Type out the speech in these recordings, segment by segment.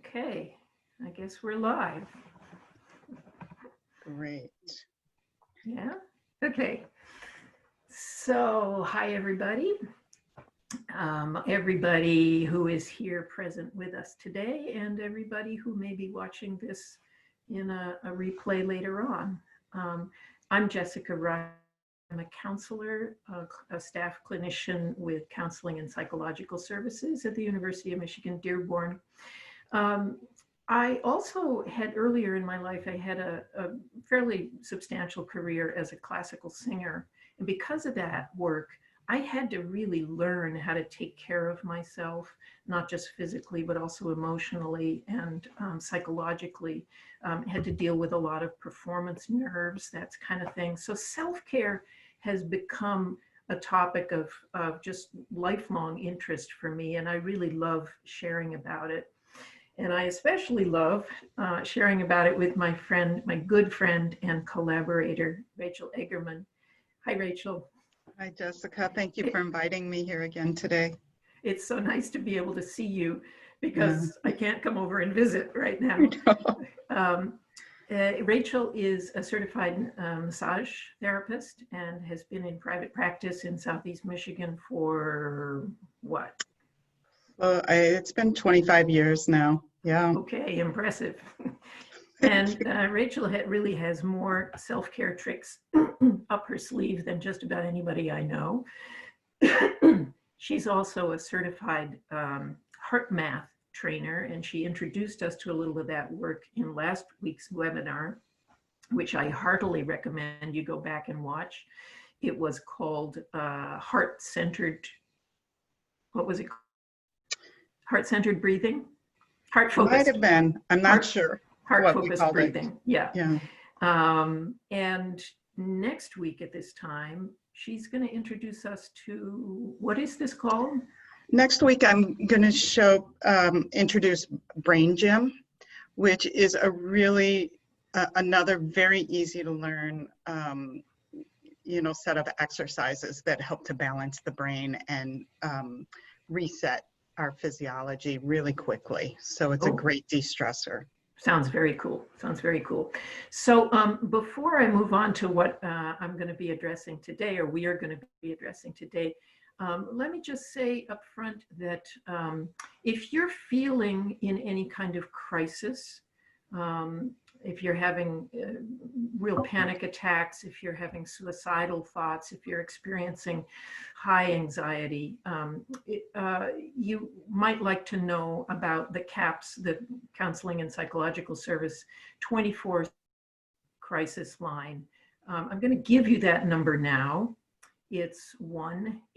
Okay, I guess we're live. Great. Yeah, okay. So, hi everybody. Everybody who is here present with us today, and everybody who may be watching this in a replay later on. I'm Jessica Ryan. I'm a counselor, a staff clinician with counseling and psychological services at the University of Michigan-Dearborn. I also had earlier in my life, I had a fairly substantial career as a classical singer. And because of that work, I had to really learn how to take care of myself, not just physically, but also emotionally and psychologically. Had to deal with a lot of performance nerves, that kind of thing. So self-care has become a topic of just lifelong interest for me, and I really love sharing about it. And I especially love sharing about it with my friend, my good friend and collaborator, Rachel Eggerman. Hi, Rachel. Hi, Jessica. Thank you for inviting me here again today. It's so nice to be able to see you because I can't come over and visit right now. Rachel is a certified massage therapist and has been in private practice in Southeast Michigan for what? Well, it's been 25 years now. Yeah. Okay, impressive. And Rachel really has more self-care tricks up her sleeve than just about anybody I know. She's also a certified HeartMath trainer, and she introduced us to a little of that work in last week's webinar, which I heartily recommend you go back and watch. It was called Heart-Centered, what was it called? Heart-Centered breathing? Heart-focused. Might have been. I'm not sure. Heart-focused breathing. Yeah. And next week at this time, she's going to introduce us to, what is this called? Next week, I'm going to introduce Brain Gym, which is a really, another very easy to learn, set of exercises that help to balance the brain and reset our physiology really quickly. So it's a great de-stressor. Sounds very cool. Sounds very cool. So before I move on to what I'm going to be addressing today, or we are going to be addressing today, let me just say up front that if you're feeling in any kind of crisis, if you're having real panic attacks, if you're having suicidal thoughts, if you're experiencing high anxiety, you might like to know about the CAPS, the Counseling and Psychological Service 24 crisis line. I'm going to give you that number now. It's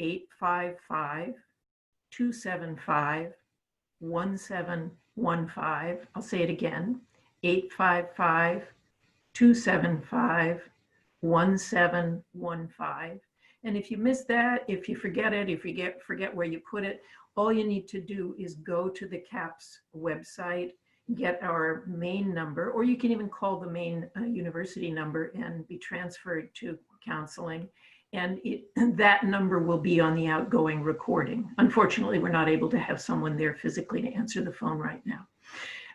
1-855-275-1715. I'll say it again. 855-275-1715. And if you miss that, if you forget it, if you forget where you put it, all you need to do is go to the CAPS website, get our main number, or you can even call the main university number and be transferred to counseling. And that number will be on the outgoing recording. Unfortunately, we're not able to have someone there physically to answer the phone right now.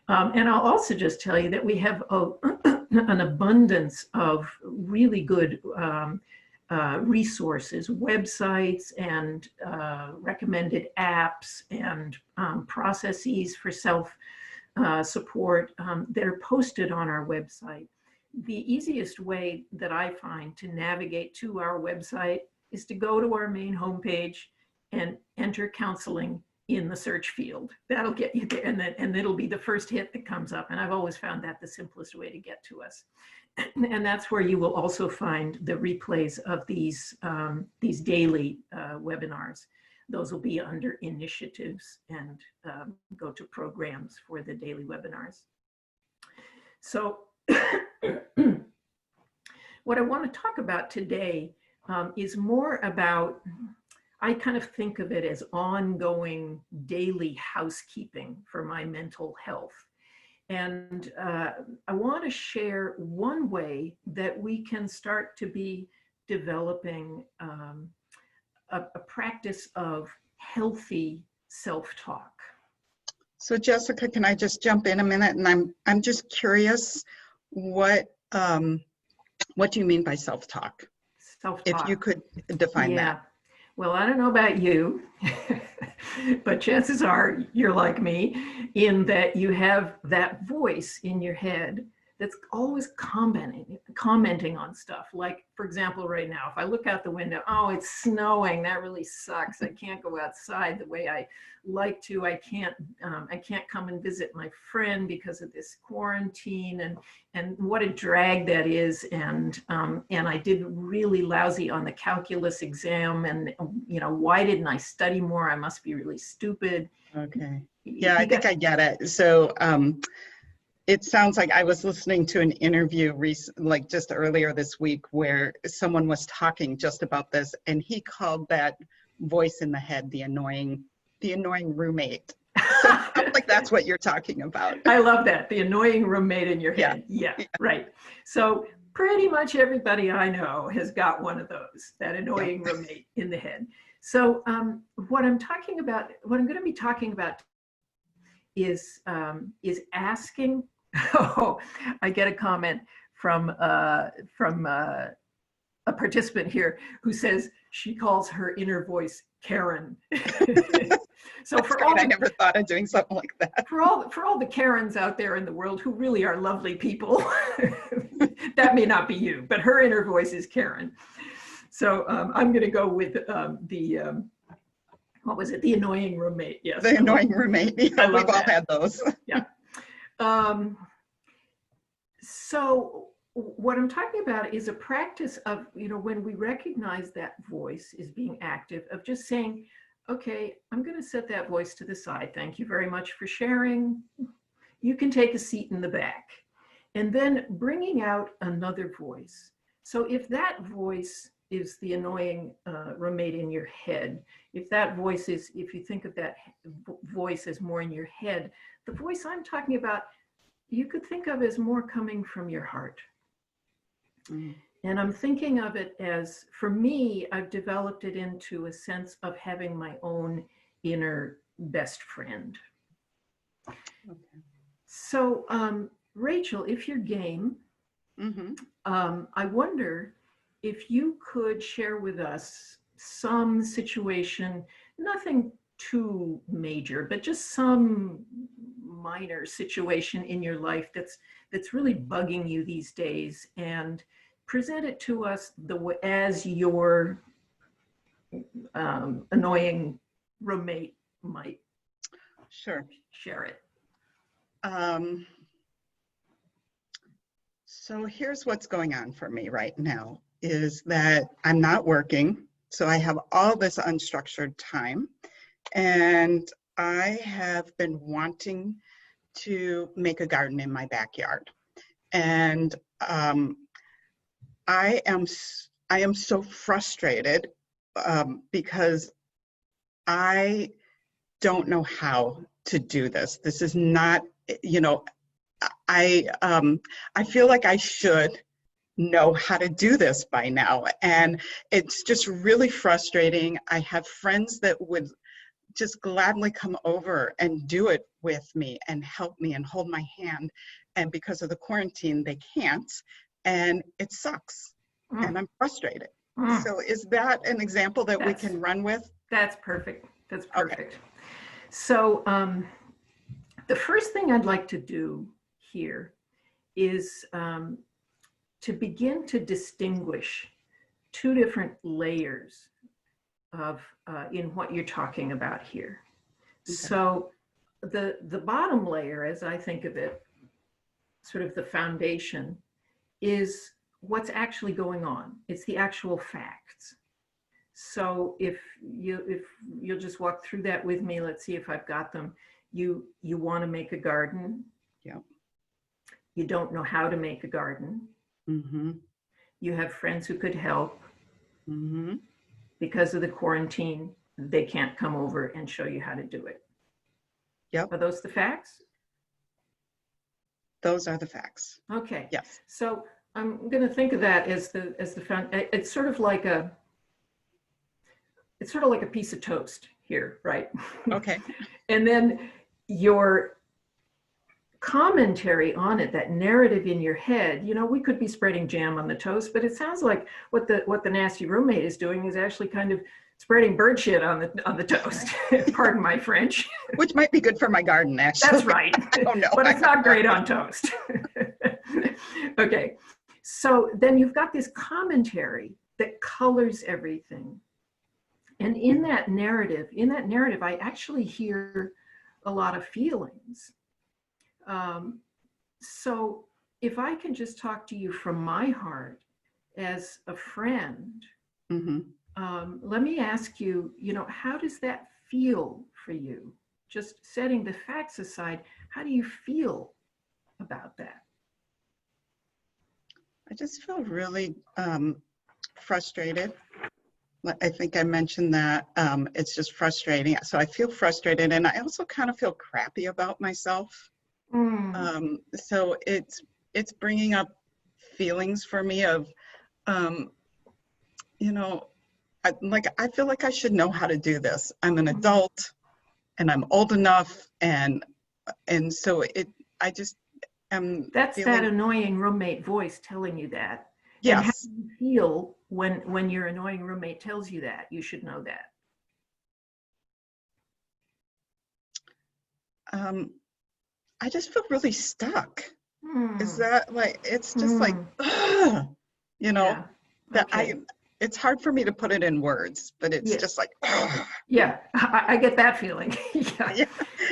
And I'll also just tell you that we have an abundance of really good resources, websites, and recommended apps and processes for self-support that are posted on our website. The easiest way that I find to navigate to our website is to go to our main homepage and enter counseling in the search field. That'll get you there, and it'll be the first hit that comes up. And I've always found that the simplest way to get to us. And that's where you will also find the replays of these daily webinars. Those will be under initiatives and go to programs for the daily webinars. So what I want to talk about today is more about, I kind of think of it as ongoing daily housekeeping for my mental health. And I want to share one way that we can start to be developing a practice of healthy self-talk. So Jessica, can I just jump in a minute? And I'm just curious, what do you mean by self-talk? If you Self-talk. could define Yeah. that. Well, I don't know about you, but chances are you're like me in that you have that voice in your head that's always commenting on stuff. Like, for example, right now, if I look out the window, oh, it's snowing. That really sucks. I can't go outside the way I like to. I can't come and visit my friend because of this quarantine, and what a drag that is. And I did really lousy on the calculus exam, and why didn't I study more? I must be really stupid. Okay. Yeah, I think I get it. So it sounds like I was listening to an interview like just earlier this week where someone was talking just about this, and he called that voice in the head the annoying roommate. So it sounds like that's what you're talking about. I love that, the annoying roommate in your head. Yeah, right. So pretty much everybody I know has got one of those, that annoying roommate in the head. So what I'm going to be talking about is asking. Oh, I get a comment from a participant here who says she calls her inner voice Karen. So for all I never thought of doing something like that. For all the Karens out there in the world who really are lovely people, that may not be you, but her inner voice is Karen. So I'm going to go with what was it? The annoying roommate. Yes. The annoying roommate. Yeah, we've all had those. Yeah. So what I'm talking about is a practice of, when we recognize that voice is being active, of just saying, okay, I'm going to set that voice to the side. Thank you very much for sharing. You can take a seat in the back. And then bringing out another voice. So if that voice is the annoying roommate in your head, if you think of that voice as more in your head, the voice I'm talking about, you could think of as more coming from your heart. Mm. And I'm thinking of it as, for me, I've developed it into a sense of having my own inner best friend. Okay. So, Rachel, if you're game, I wonder if you could share with us some situation, nothing too major, but just some minor situation in your life that's really bugging you these days, and present it to us as your annoying roommate might share it. So here's what's going on for me right now, is that I'm not working. So I have all this unstructured time, and I have been wanting to make a garden in my backyard. And I am so frustrated because I don't know how to do this. This is not, I feel like I should know how to do this by now, and it's just really frustrating. I have friends that would just gladly come over and do it with me and help me and hold my hand, and because of the quarantine they can't, and it sucks. And I'm frustrated. So is that an example that we can run with? That's perfect. That's perfect. Okay. So the first thing I'd like to do here is to begin to distinguish two different layers of in what you're talking about here. Okay. So the bottom layer, as I think of it, sort of the foundation, is what's actually going on. It's the actual facts. So if you'll just walk through that with me, let's see if I've got them. You want to make a garden. Yeah. You don't know how to make a garden. Mm-hmm. You have friends who could help. Mm-hmm. Because of the quarantine, they can't come over and show you how to do it. Yep. Are those the facts? Those are the facts. Okay. Yes. So I'm going to think of that as the it's sort of like a piece of toast here, right? Okay. And then your commentary on it, that narrative in your head, we could be spreading jam on the toast, but it sounds like what the nasty roommate is doing is actually kind of spreading bird shit on the toast. Pardon my French. Which might be good for my garden, actually. That's right. I don't know. But it's not great on toast. Okay. So then you've got this commentary that colors everything. And in that narrative, I actually hear a lot of feelings. So if I can just talk to you from my heart as a friend, let me ask you, how does that feel for you? Just setting the facts aside, how do you feel about that? I just feel really frustrated. I think I mentioned that. It's just frustrating. So I feel frustrated, and I also kind of feel crappy about myself. So it's bringing up feelings for me of, I feel like I should know how to do this. I'm an adult, and I'm old enough, and so I just am. That's that annoying roommate voice telling you that. Yes. And how do you feel when your annoying roommate tells you that? You should know that. I just feel really stuck. Is that like, it's just like, ugh, Yeah. that Okay. it's hard for me to put it in words, but it's just like, ugh. Yeah, I get that feeling. Yeah.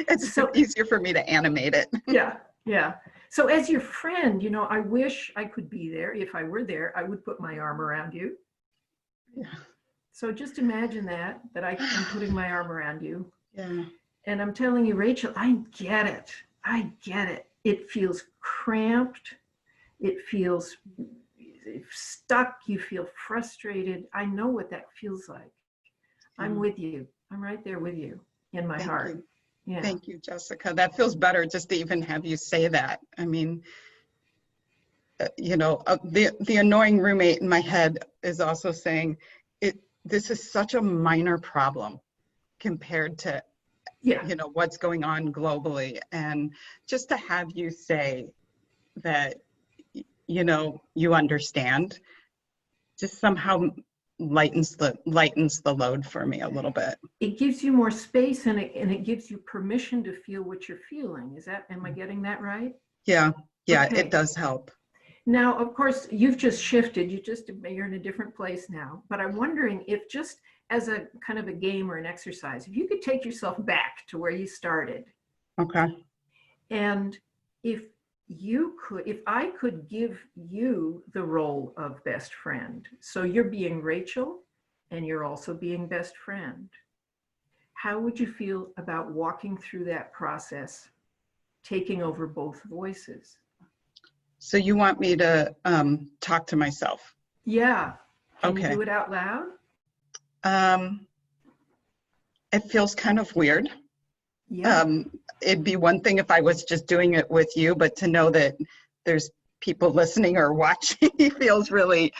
It's easier for me to animate it. Yeah. So as your friend, I wish I could be there. If I were there, I would put my arm around you. Yeah. So just imagine that I'm putting my arm around you. Yeah. And I'm telling you, Rachel, I get it. It feels cramped. It feels stuck. You feel frustrated. I know what that feels like. I'm with you. I'm right there with you in my heart. Yeah. Thank you, Jessica. That feels better just to even have you say that. I mean, the annoying roommate in my head is also saying this is such a minor problem compared to what's going on globally. And just to have you say that, you understand, just somehow lightens the load for me a little bit. It gives you more space, and it gives you permission to feel what you're feeling. Am I getting that right? Yeah. Okay. It does help. Now, of course, you've just shifted. You're in a different place now. But I'm wondering if, just as a kind of a game or an exercise, if you could take yourself back to where you started. Okay. And if I could give you the role of best friend, so you're being Rachel and you're also being best friend, how would you feel about walking through that process, taking over both voices? So you want me to talk to myself? Yeah. Can Okay. you do it out loud? It feels kind of weird. Yeah. It'd be one thing if I was just doing it with you, but to know that there's people listening or watching feels really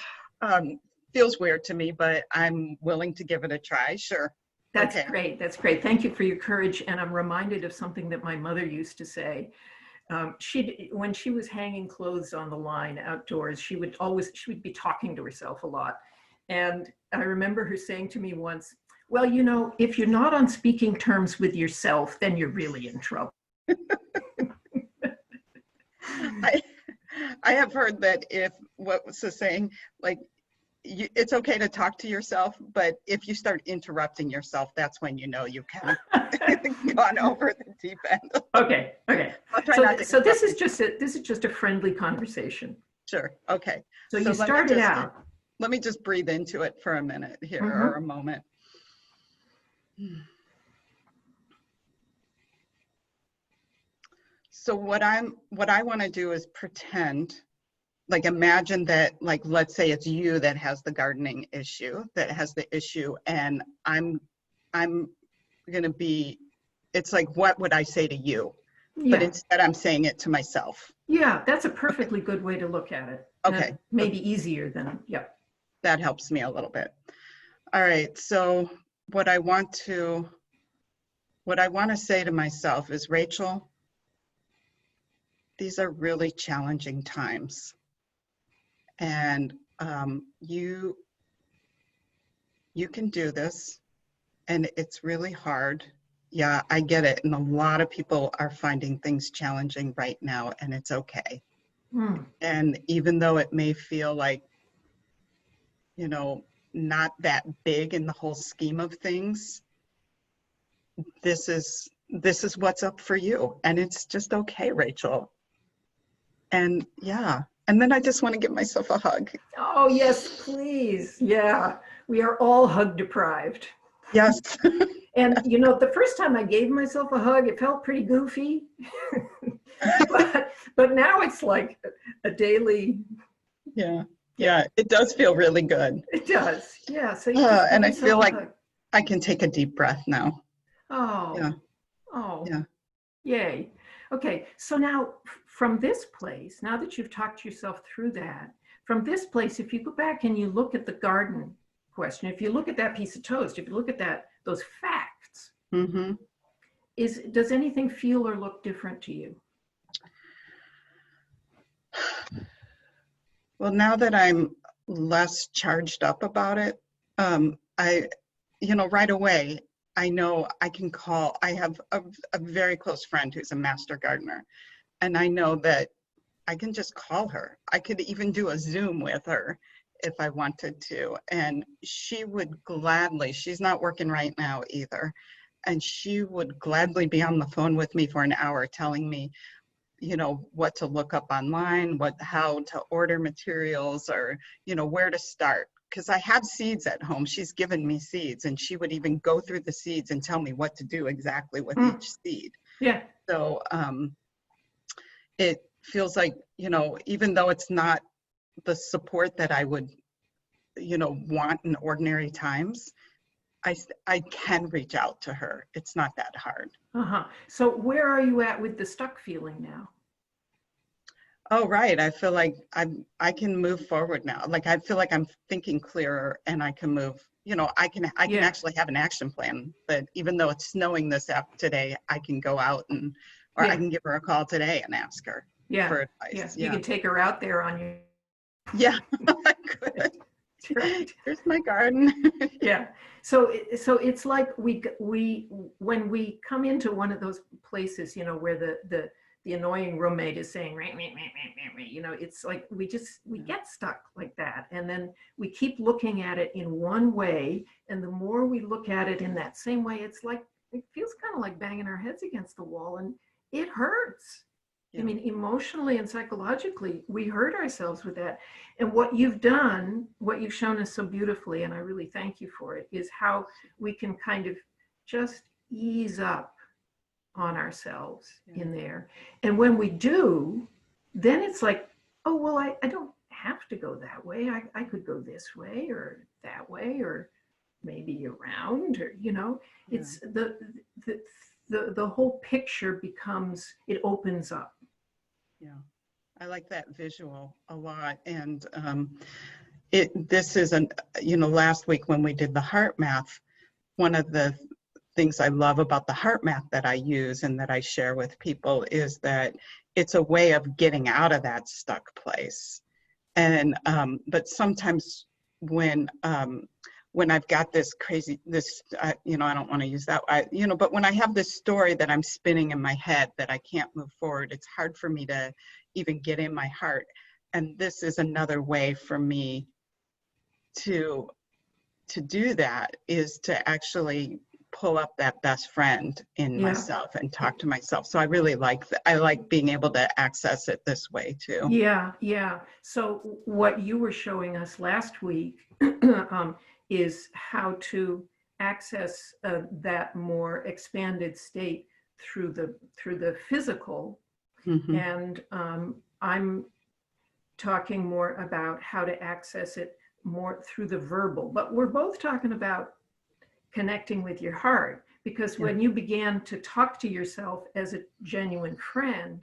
feels weird to me, but I'm willing to give it a try. Sure. That's great. That's great. Thank you for your courage. And I'm reminded of something that my mother used to say. When she was hanging clothes on the line outdoors, she would be talking to herself a lot. And I remember her saying to me once, well, if you're not on speaking terms with yourself, then you're really in trouble. I have heard that what was the saying, like, it's okay to talk to yourself, but if you start interrupting yourself, that's when you've kind of gone over the deep end. Okay. So this is just a friendly conversation. Sure. Okay. So you started out. Let me just breathe into it for a minute here, or a moment. So what I want to do is pretend, like, imagine that, like, let's say it's you that has the gardening issue, and I'm gonna be, it's like, what would I say to you? Yeah. But instead I'm saying it to myself. Yeah, that's a perfectly good way to look at it. Okay. Maybe easier than, yeah. That helps me a little bit. All right, so what I want to what I want to say to myself is, Rachel, these are really challenging times. And you can do this, and it's really hard. Yeah, I get it. And a lot of people are finding things challenging right now, and it's okay. And even though it may feel like, you know, not that big in the whole scheme of things, this is what's up for you. And it's just okay, Rachel. And yeah. And then I just want to give myself a hug. Oh, yes, please. Yeah, we are all hug deprived. Yes. And, you know, the first time I gave myself a hug, it felt pretty goofy. but now it's like a daily. Yeah. Yeah, it does feel really good. It does. Yeah. So and I feel like I can take a deep breath now. Oh. Yeah. Oh. Yeah. Yay. Okay. So now from this place, now that you've talked yourself through that, from this place, if you go back and you look at the garden question, if you look at that piece of toast, if you look at those facts, does anything feel or look different to you? Well, now that I'm less charged up about it, right away, I know I can call. I have a very close friend who's a master gardener, and I know that I can just call her. I could even do a Zoom with her if I wanted to. And she would gladly, she's not working right now either, and she would gladly be on the phone with me for an hour telling me, you know, what to look up online, how to order materials, or, you know, where to start. Because I have seeds at home. She's given me seeds, and she would even go through the seeds and tell me what to do exactly with each seed. Yeah. So it feels like, you know, even though it's not the support that I would, you know, want in ordinary times, I can reach out to her. It's not that hard. So where are you at with the stuck feeling now? Oh, right. I feel like I can move forward now. Like I feel like I'm thinking clearer, and I can move, you know, I can actually have an action plan. But even though it's snowing today, I can go out I can give her a call today and ask her for advice. You can take her out there on your. Yeah, I could. Right. Here's my garden. Yeah. So it's like we when we come into one of those places, you know, where the annoying roommate is saying, you know, it's like we get stuck like that. And then we keep looking at it in one way. And the more we look at it in that same way, it's like, it feels kind of like banging our heads against the wall, and it hurts. I mean, emotionally and psychologically, we hurt ourselves with that. And what you've done, what you've shown us so beautifully, and I really thank you for it, is how we can kind of just ease up on ourselves in there. And when we do, then it's like, oh, well, I don't have to go that way. I could go this way or that way, or maybe around, or, you know, it's the whole picture becomes, it opens up. Yeah, I like that visual a lot. And this is last week when we did the HeartMath, one of the things I love about the HeartMath that I use and that I share with people is that it's a way of getting out of that stuck place. And but sometimes when I've got this crazy, I don't want to use that, but when I have this story that I'm spinning in my head that I can't move forward, it's hard for me to even get in my heart. And this is another way for me to do that, is to actually pull up that best friend in myself and talk to myself. So I really like that. I like being able to access it this way too. Yeah. So what you were showing us last week is how to access that more expanded state through the physical. And I'm talking more about how to access it more through the verbal. But we're both talking about connecting with your heart, because when you began to talk to yourself as a genuine friend,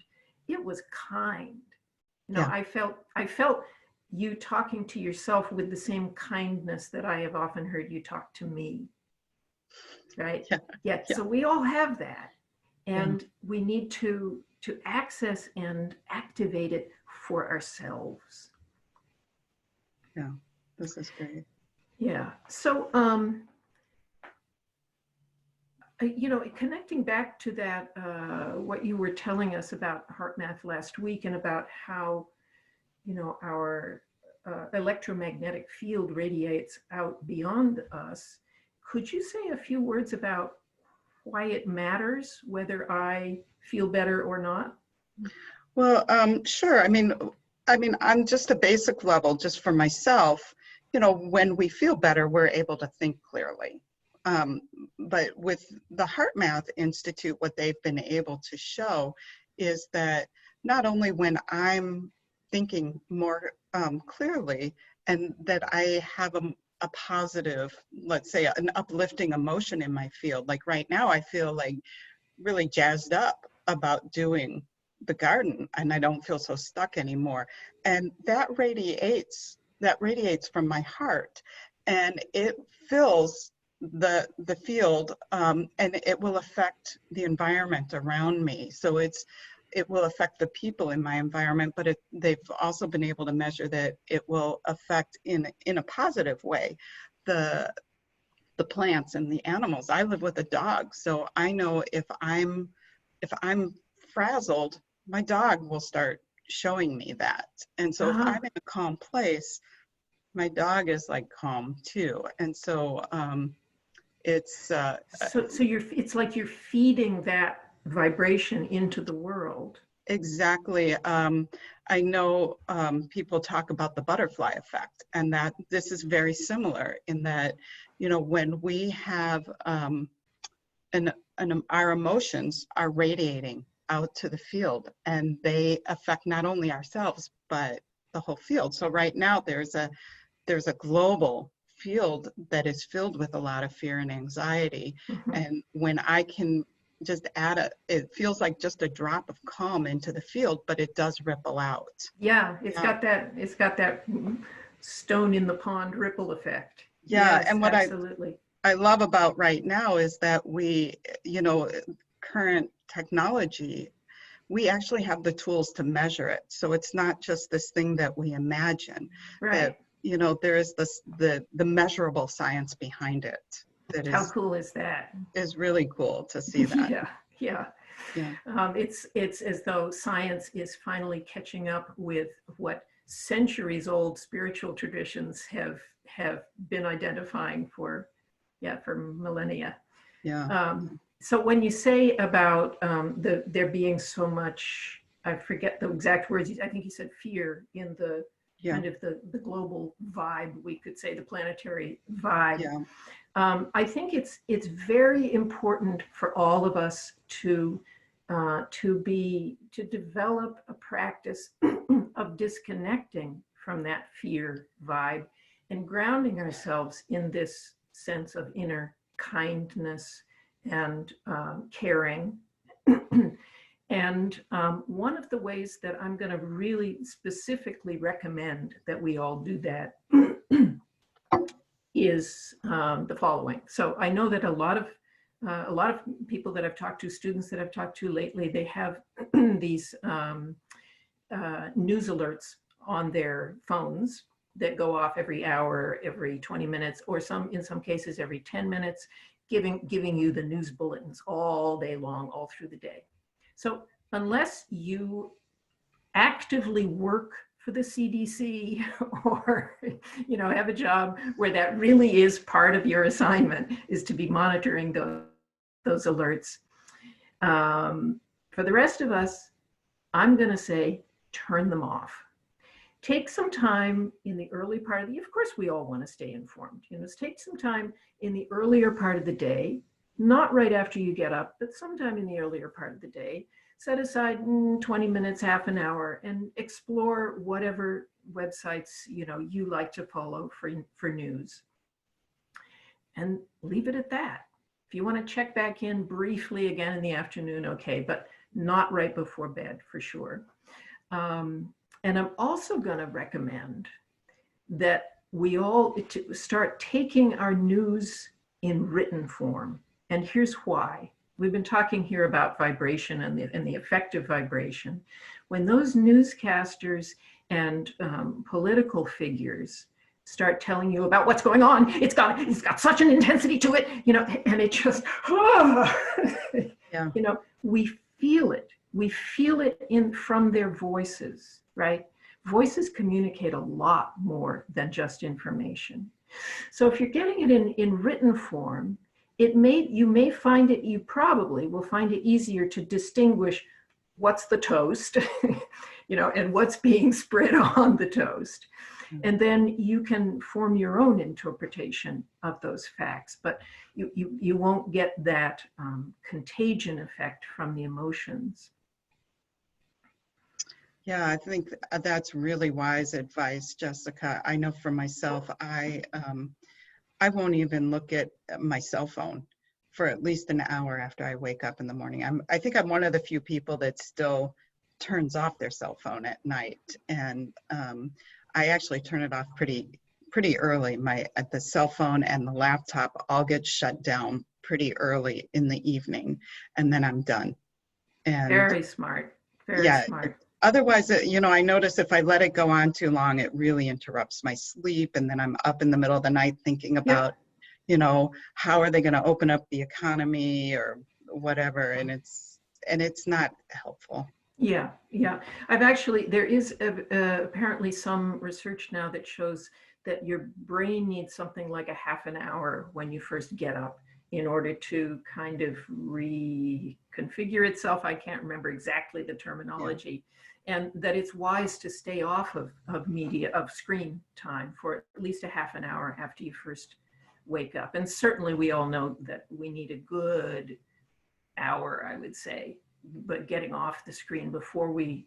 it was kind. You know, I felt you talking to yourself with the same kindness that I have often heard you talk to me. right? Yeah. Yeah, Yeah. so we all have that. Yeah. And we need to access and activate it for ourselves. Yeah. This is great. Yeah. So, you know, connecting back to that, what you were telling us about HeartMath last week and about how, you know, our electromagnetic field radiates out beyond us, could you say a few words about why it matters whether I feel better or not? Well, sure. On just a basic level, just for myself, you know, when we feel better, we're able to think clearly. Um, but with the HeartMath Institute, what they've been able to show is that not only when I'm thinking more clearly and that I have a positive, let's say, an uplifting emotion in my field, like right now, I feel like really jazzed up about doing the garden and I don't feel so stuck anymore. And that radiates from my heart and it fills the field and it will affect the environment around me. So it will affect the people in my environment, but they've also been able to measure that it will affect in a positive way the plants and the animals. I live with a dog, so I know if I'm frazzled, my dog will start showing me that. And so if Ah, I'm in a calm place, my dog is like calm too. And so it's so you're, it's like you're feeding that vibration into the world. exactly. I know people talk about the butterfly effect, and that this is very similar in that, you know, when we have and our emotions are radiating out to the field and they affect not only ourselves but the whole field. So right now there's a global field that is filled with a lot of fear and anxiety, Mhm. and when I can just it feels like just a drop of calm into the field, but it does ripple out. Yeah, Yeah. it's got that stone in the pond ripple effect. Yeah, Yes, and what absolutely. I love about right now is that you know, current technology, we actually have the tools to measure it. So it's not just this thing that we imagine, that, Right. you know, there is the measurable science behind it that How cool is that? is really cool to see that. Yeah, yeah. Yeah. It's as though science is finally catching up with what centuries old spiritual traditions have been identifying for, yeah, for millennia. Yeah. So when you say about there being so much, I forget the exact words, I think you said fear in the Yeah. kind of the global vibe, we could say the planetary vibe. Yeah. I think it's very important for all of us to develop a practice of disconnecting from that fear vibe and grounding ourselves in this sense of inner kindness and caring. And one of the ways that I'm going to really specifically recommend that we all do that is the following. So I know that a lot of people that I've talked to, students that I've talked to lately, they have these news alerts on their phones that go off every hour, every 20 minutes, or in some cases every 10 minutes, giving you the news bulletins all day long, all through the day. So unless you actively work for the CDC or have a job where that really is part of your assignment, is to be monitoring those alerts. For the rest of us, I'm going to say turn them off. Take some time in the early part of the, of course we all want to stay informed, take some time in the earlier part of the day, not right after you get up, but sometime in the earlier part of the day. Set aside 20 minutes, half an hour, and explore whatever websites you like to follow for news. And leave it at that. If you want to check back in briefly again in the afternoon, okay, but not right before bed for sure. And I'm also going to recommend that we all start taking our news in written form And here's why. We've been talking here about vibration and the effect of vibration. When those newscasters and political figures start telling you about what's going on, it's got such an intensity to it, and it just, Yeah. we feel it. We feel it from their voices, right? Voices communicate a lot more than just information. So if you're getting it in written form, you probably will find it easier to distinguish what's the toast, and what's being spread on the toast. And then you can form your own interpretation of those facts, but you won't get that contagion effect from the emotions. Yeah, I think that's really wise advice, Jessica. I know for myself, I won't even look at my cell phone for at least an hour after I wake up in the morning. I think I'm one of the few people that still turns off their cell phone at night, and I actually turn it off pretty early. The cell phone and the laptop all get shut down pretty early in the evening, and then I'm done. And very smart. Very smart. Otherwise, I notice if I let it go on too long, it really interrupts my sleep. And then I'm up in the middle of the night thinking about, how are they going to open up the economy or whatever. And it's not helpful. Yeah. There is apparently some research now that shows that your brain needs something like a half an hour when you first get up in order to kind of reconfigure itself. I can't remember exactly the terminology. And that it's wise to stay off of screen time for at least a half an hour after you first wake up. And certainly we all know that we need a good hour, I would say, but getting off the screen before we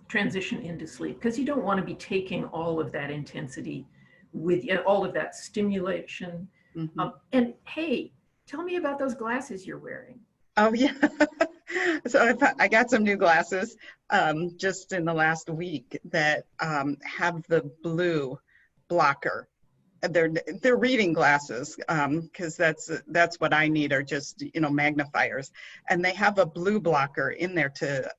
transition into sleep, because you don't want to be taking all of that intensity with you, all of that stimulation. Mm-hmm. And hey, tell me about those glasses you're wearing. Oh, yeah. So I got some new glasses just in the last week that have the blue blocker. They're reading glasses because that's what I need, are just magnifiers, and they have a blue blocker in there to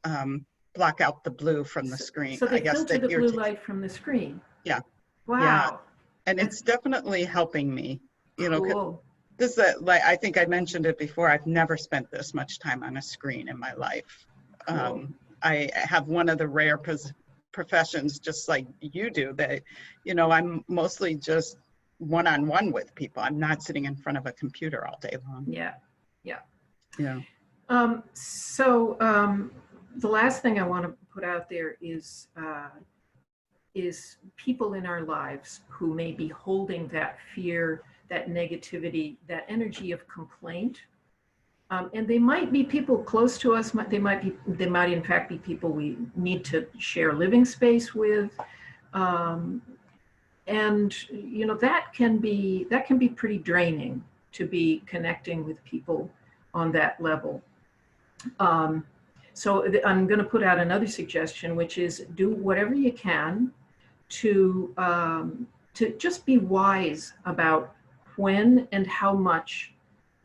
block out the blue from the screen. So they filter the blue light from the screen. Yeah. Wow. Yeah. And it's definitely helping me. Cool. This is I think I mentioned it before. I've never spent this much time on a screen in my life. Cool. I have one of the rare professions, just like you do, that I'm mostly just one-on-one with people. I'm not sitting in front of a computer all day long. Yeah. So the last thing I want to put out there is people in our lives who may be holding that fear, that negativity, that energy of complaint. And they might be people close to us. They might in fact be people we need to share living space with. And that can be pretty draining, to be connecting with people on that level. So I'm going to put out another suggestion, which is do whatever you can to just be wise about when and how much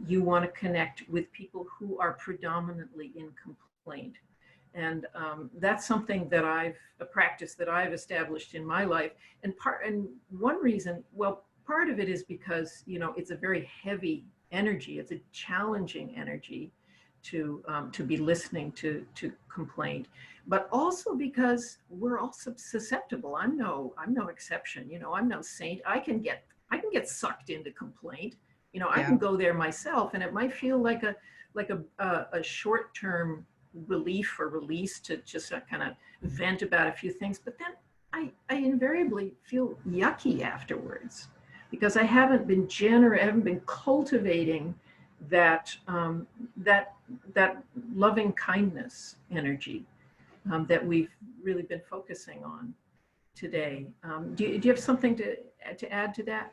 you want to connect with people who are predominantly in complaint. And that's something that a practice that I've established in my life. And one reason, part of it is because, it's a very heavy energy. It's a challenging energy to be listening to complaint, but also because we're all susceptible. I'm no exception. I'm no saint. I can get sucked into complaint. I can go there myself, and it might feel like a short-term relief or release to just kind of vent about a few things, but then I invariably feel yucky afterwards, because I haven't been cultivating that loving kindness energy that we've really been focusing on today. Do you have something to add to that?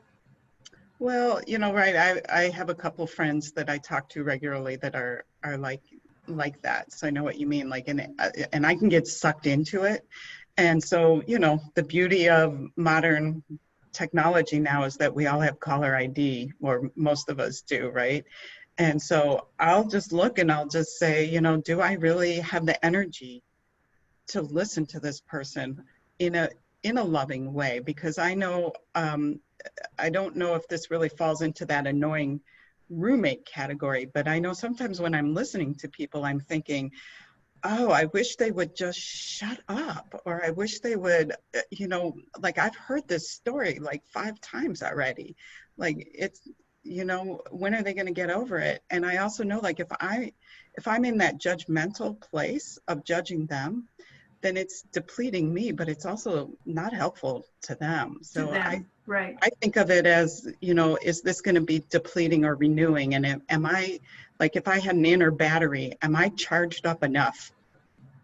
Well, right. I have a couple friends that I talk to regularly that are like that. So I know what you mean. And I can get sucked into it. And so, the beauty of modern technology now is that we all have caller ID, or most of us do, right? And so I'll just look and I'll just say, do I really have the energy to listen to this person in a loving way? Because I know, I don't know if this really falls into that annoying roommate category, but I know sometimes when I'm listening to people, I'm thinking, oh, I wish they would just shut up, or I wish they would, like, I've heard this story like 5 times already. Like, it's, when are they going to get over it? And I also know, like, if I'm in that judgmental place of judging them, then it's depleting me, but it's also not helpful to them. So right. I think of it as, is this going to be depleting or renewing? And am I, like, if I had an inner battery, am I charged up enough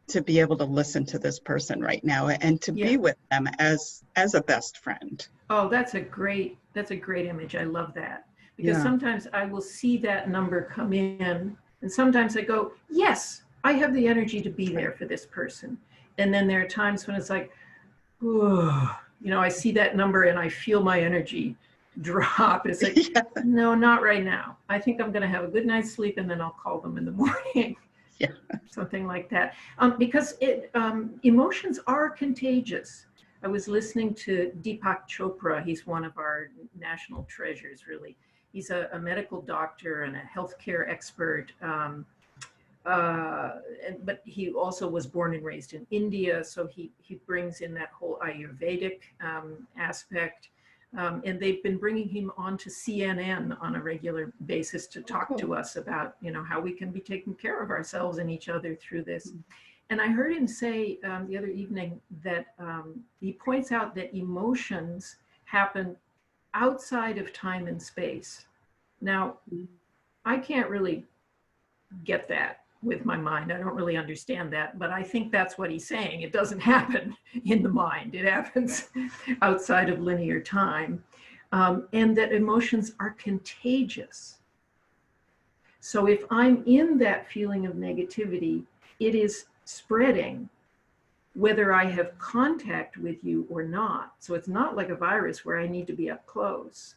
to be able to listen to this person right now and to be with them as a best friend? Oh, that's a great image. I love that. Because sometimes I will see that number come in, and sometimes I go, yes, I have the energy to be there for this person. And then there are times when it's like, oh, I see that number and I feel my energy drop. It's like, no, not right now. I think I'm going to have a good night's sleep and then I'll call them in the morning. Yeah. Something like that. Because emotions are contagious. I was listening to Deepak Chopra. He's one of our national treasures, really. He's a medical doctor and a healthcare expert. But he also was born and raised in India, so he brings in that whole Ayurvedic aspect. And they've been bringing him on to CNN on a regular basis to talk to us about, how we can be taking care of ourselves and each other through this. And I heard him say the other evening that he points out that emotions happen outside of time and space. Now, I can't really get that with my mind. I don't really understand that, but I think that's what he's saying. It doesn't happen in the mind. It happens outside of linear time, and that emotions are contagious. So if I'm in that feeling of negativity, it is spreading whether I have contact with you or not. So it's not like a virus where I need to be up close.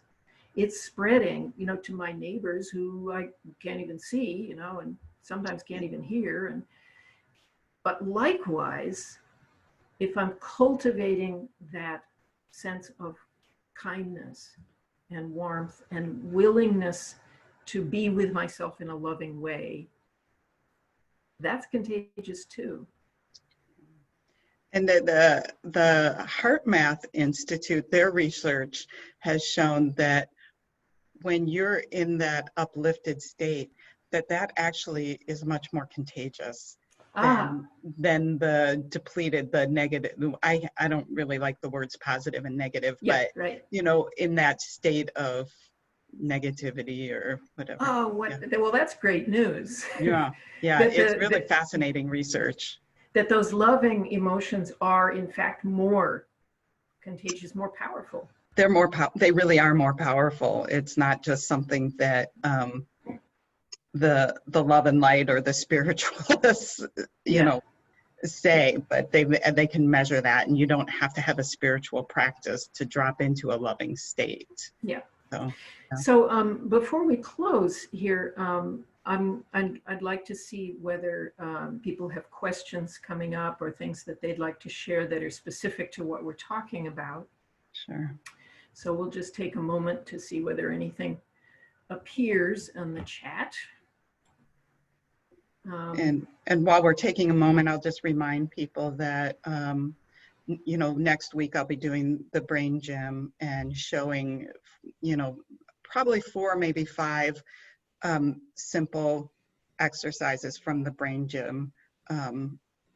It's spreading, to my neighbors who I can't even see, and sometimes can't even hear. But likewise, if I'm cultivating that sense of kindness and warmth and willingness to be with myself in a loving way, that's contagious too. And the HeartMath Institute, their research has shown that when you're in that uplifted state, that actually is much more contagious than the depleted, the negative. I don't really like the words positive and negative, but right. In that state of negativity or whatever. Oh, well, that's great news. Yeah, it's really fascinating research. That those loving emotions are in fact more contagious, more powerful. They really are more powerful. It's not just something that the love and light or the spiritualists, say, but they can measure that, and you don't have to have a spiritual practice to drop into a loving state. Yeah. So before we close here, I'd like to see whether people have questions coming up or things that they'd like to share that are specific to what we're talking about. Sure. So we'll just take a moment to see whether anything appears in the chat. And while we're taking a moment, I'll just remind people that, next week I'll be doing the brain gym and showing, probably 4, maybe 5 simple exercises from the brain gym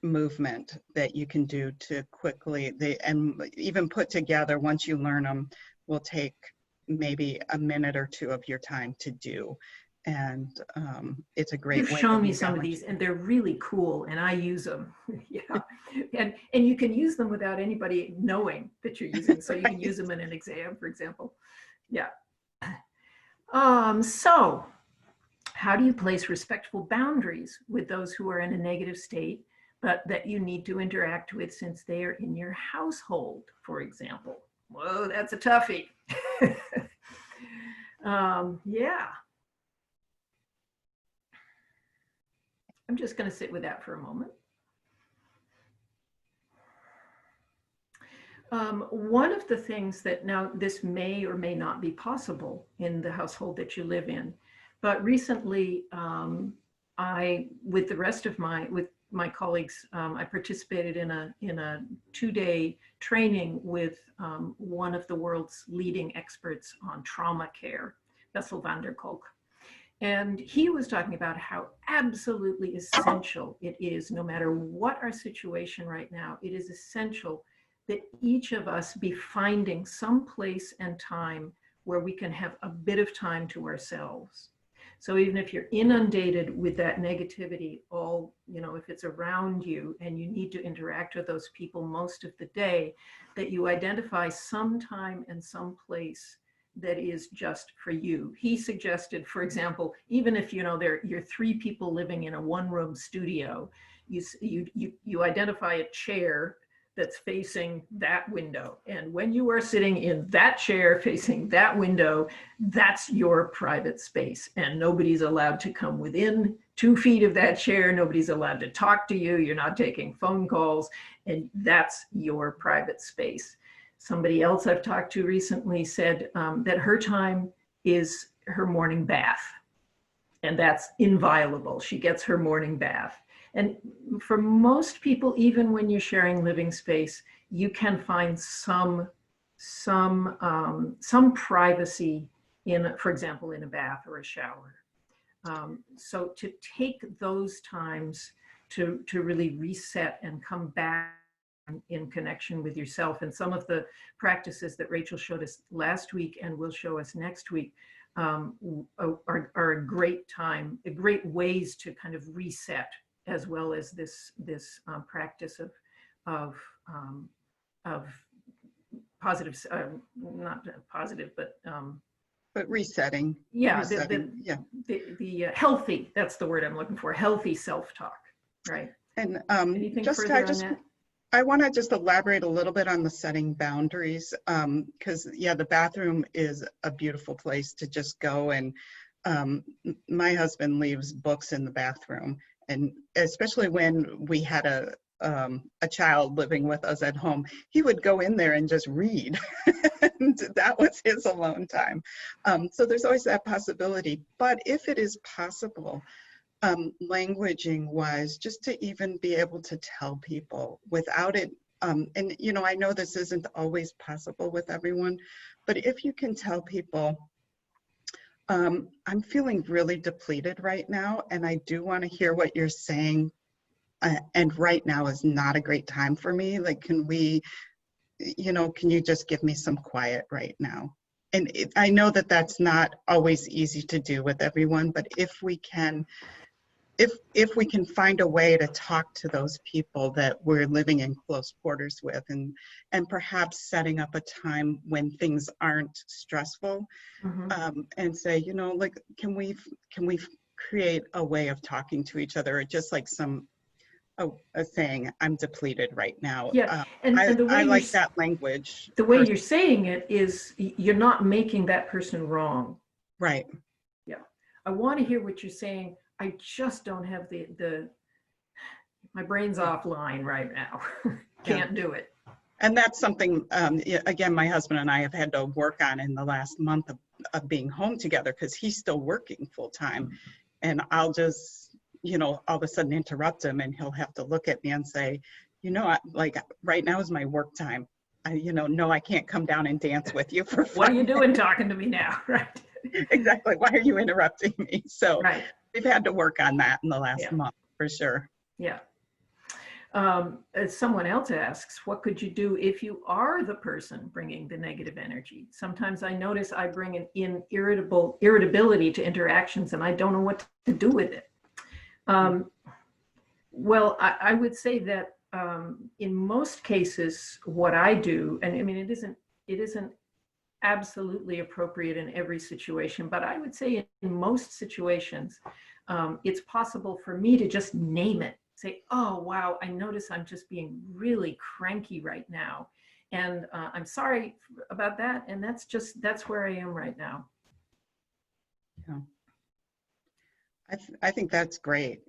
movement that you can do to quickly, and even put together, once you learn them, will take maybe a minute or 2 of your time to do. And it's a great way. You've shown me some of these and they're really cool and I use them. And you can use them without anybody knowing that you're using them. So you can use them in an exam, for example. Yeah. So how do you place respectful boundaries with those who are in a negative state, but that you need to interact with since they are in your household, for example? Whoa, that's a toughie. Yeah. I'm just going to sit with that for a moment. One of the things that, now this may or may not be possible in the household that you live in, but recently with the rest of my colleagues, I participated in a 2-day training with one of the world's leading experts on trauma care, Bessel van der Kolk. And he was talking about how absolutely essential it is, no matter what our situation right now, it is essential that each of us be finding some place and time where we can have a bit of time to ourselves. So even if you're inundated with that negativity, if it's around you and you need to interact with those people most of the day, that you identify some time and some place that is just for you. He suggested, for example, even if you're 3 people living in a 1-room studio, you identify a chair that's facing that window. And when you are sitting in that chair facing that window, that's your private space. And nobody's allowed to come within 2 feet of that chair. Nobody's allowed to talk to you. You're not taking phone calls. And that's your private space. Somebody else I've talked to recently said that her time is her morning bath. And that's inviolable. She gets her morning bath. And for most people, even when you're sharing living space, you can find some privacy for example, in a bath or a shower. So to take those times to really reset and come back in connection with yourself, and some of the practices that Rachel showed us last week and will show us next week are a great time, great ways to kind of reset, as well as this practice of positive, not positive, but resetting. Yeah, resetting. The healthy, that's the word I'm looking for, healthy self-talk, right? And Anything further on that? I want to just elaborate a little bit on the setting boundaries, because the bathroom is a beautiful place to just go, and my husband leaves books in the bathroom, and especially when we had a child living with us at home, he would go in there and just read. And that was his alone time. So there's always that possibility. But if it is possible, languaging wise, just to even be able to tell people without it, and I know this isn't always possible with everyone, but if you can tell people, I'm feeling really depleted right now, and I do want to hear what you're saying, and right now is not a great time for me. Like, can you just give me some quiet right now? And I know that that's not always easy to do with everyone, but if we can find a way to talk to those people that we're living in close quarters with, and perhaps setting up a time when things aren't stressful, and say, like, can we create a way of talking to each other, or just like saying, I'm depleted right now. Yeah, and the way I like that language. The way you're saying it is you're not making that person wrong. Right. Yeah, I want to hear what you're saying. I just don't have my brain's offline right now. Can't do it. And that's something, again, my husband and I have had to work on in the last month of being home together, because he's still working full time. And I'll just, all of a sudden interrupt him, and he'll have to look at me and say, like, right now is my work time. No, I can't come down and dance with you for 5 What are you doing talking to me now? Right. Exactly. Why are you interrupting me? So right. We've had to work on that in the last month, for sure. Yeah. As someone else asks, what could you do if you are the person bringing the negative energy? Sometimes I notice I bring in irritability to interactions, and I don't know what to do with it. Well, I would say that in most cases, what I do, and I mean, it isn't absolutely appropriate in every situation, but I would say in most situations, it's possible for me to just name it. Say, oh, wow, I notice I'm just being really cranky right now. And I'm sorry about that. And that's where I am right now. Yeah. I think that's great.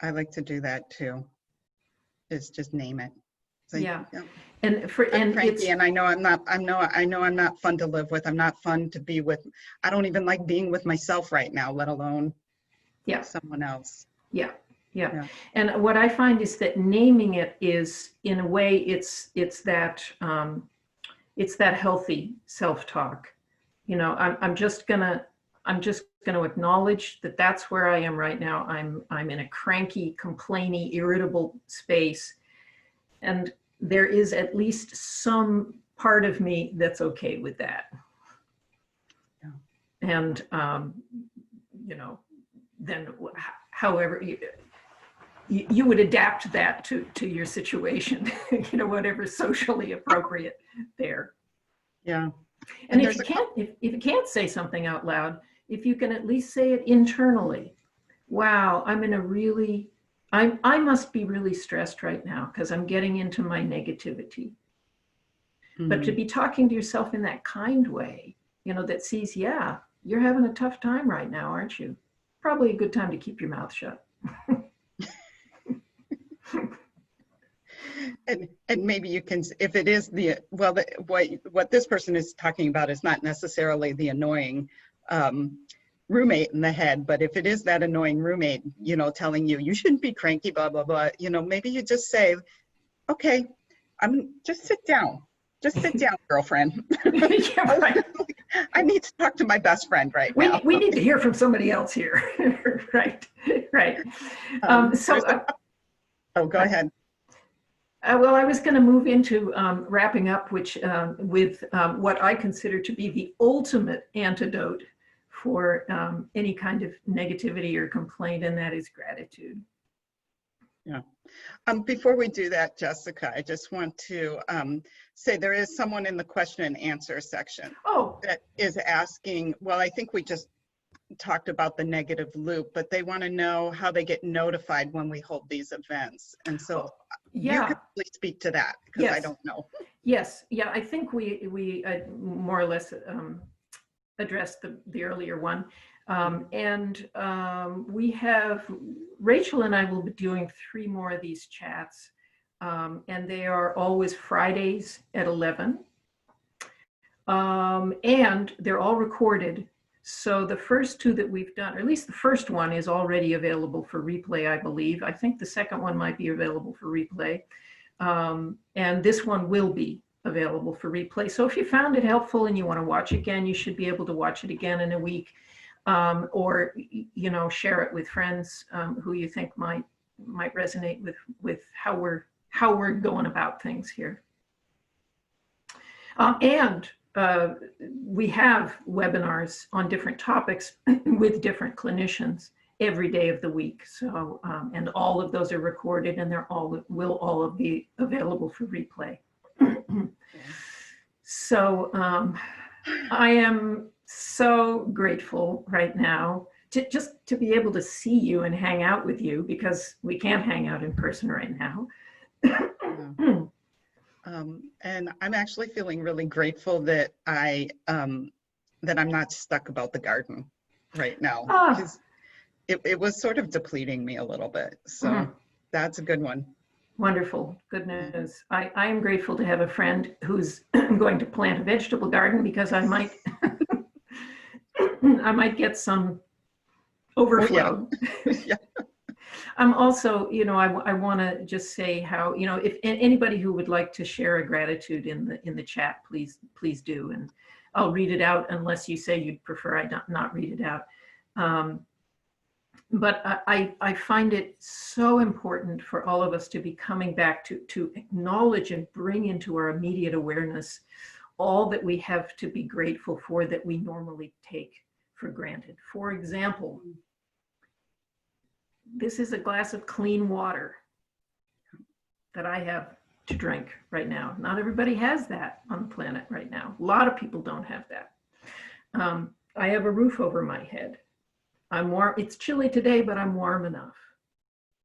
I like to do that too. Is just name it. So, Yeah. yeah. And I'm cranky, it's, and I know I'm not fun to live with. I'm not fun to be with. I don't even like being with myself right now, let alone yeah, someone else. yeah, yeah. Yeah. And what I find is that naming it is, in a way, it's that healthy self-talk. You know, I'm just gonna acknowledge that that's where I am right now. I'm in a cranky, complainy, irritable space, and there is at least some part of me that's okay with that. Yeah. And you know, then however you would adapt that to your situation, you know, whatever's socially appropriate there. Yeah. And if you can't say something out loud, if you can at least say it internally, wow, I must be really stressed right now because I'm getting into my negativity. But to be talking to yourself in that kind way, you know, that sees, yeah, you're having a tough time right now, aren't you? Probably a good time to keep your mouth shut. And maybe you can, if it is what this person is talking about is not necessarily the annoying roommate in the head, but if it is that annoying roommate, you know, telling you shouldn't be cranky, blah blah blah, you know, maybe you just say, okay, just sit down, girlfriend. Yeah, right. I need to talk to my best friend right now. We need to hear from somebody else here. Right, right. Go ahead. Well, I was going to move into wrapping up, which with what I consider to be the ultimate antidote for any kind of negativity or complaint, and that is gratitude. Yeah. Before we do that, Jessica, I just want to say there is someone in the question and answer section that is asking, well, I think we just talked about the negative loop, but they want to know how they get notified when we hold these events. And so you could really speak to that, because I don't know. Yes. Yeah, I think we more or less addressed the earlier one. And we have, Rachel and I will be doing 3 more of these chats, and they are always Fridays at 11. And they're all recorded. So the first 2 that we've done, or at least the first one, is already available for replay, I believe. I think the second one might be available for replay. And this one will be available for replay. So if you found it helpful and you want to watch again, you should be able to watch it again in a week, or, you know, share it with friends who you think might resonate with how we're going about things here. And we have webinars on different topics with different clinicians every day of the week. So, and all of those are recorded, and will all be available for replay. So I am so grateful right now to be able to see you and hang out with you, because we can't hang out in person right now. And I'm actually feeling really grateful that I'm not stuck about the garden right now, because it was sort of depleting me a little bit. So that's a good one. Wonderful. Good news. I am grateful to have a friend who's going to plant a vegetable garden, because I might I might get some overflow. Oh, yeah. I'm also, you know, I want to just say how, you know, if anybody who would like to share a gratitude in the chat, please do, and I'll read it out, unless you say you'd prefer I not read it out. But I find it so important for all of us to be coming back to acknowledge and bring into our immediate awareness all that we have to be grateful for that we normally take for granted. For example, this is a glass of clean water that I have to drink right now. Not everybody has that on the planet right now. A lot of people don't have that. I have a roof over my head. I'm warm. It's chilly today, but I'm warm enough.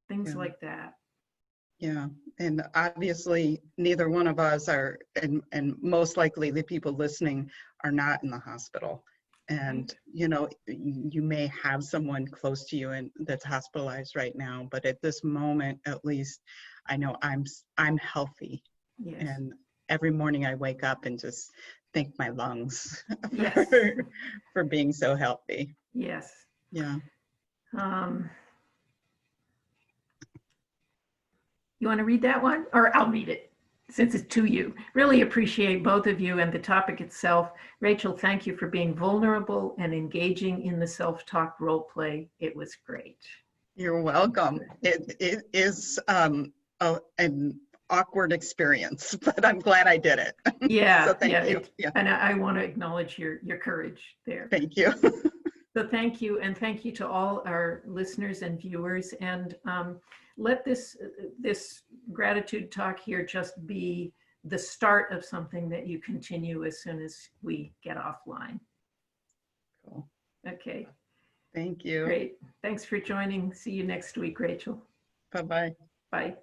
Things like that. Yeah, and obviously neither one of us are, and most likely the people listening are not in the hospital. And, you know, you may have someone close to you and that's hospitalized right now, but at this moment, at least, I know I'm healthy. Yes. And every morning I wake up and just thank my lungs Yes. for being so healthy. Yes. Yeah. You want to read that one? Or I'll read it since it's to you. Really appreciate both of you and the topic itself. Rachel, thank you for being vulnerable and engaging in the self-talk role play. It was great. You're welcome. It is an awkward experience, but I'm glad I did it. Yeah, So thank yeah, you. Yeah. and I want to acknowledge your courage there. Thank you. So thank you, and thank you to all our listeners and viewers. And let this gratitude talk here just be the start of something that you continue as soon as we get offline. Cool. Okay. Thank you. Great. Thanks for joining. See you next week, Rachel. Bye-bye. Bye.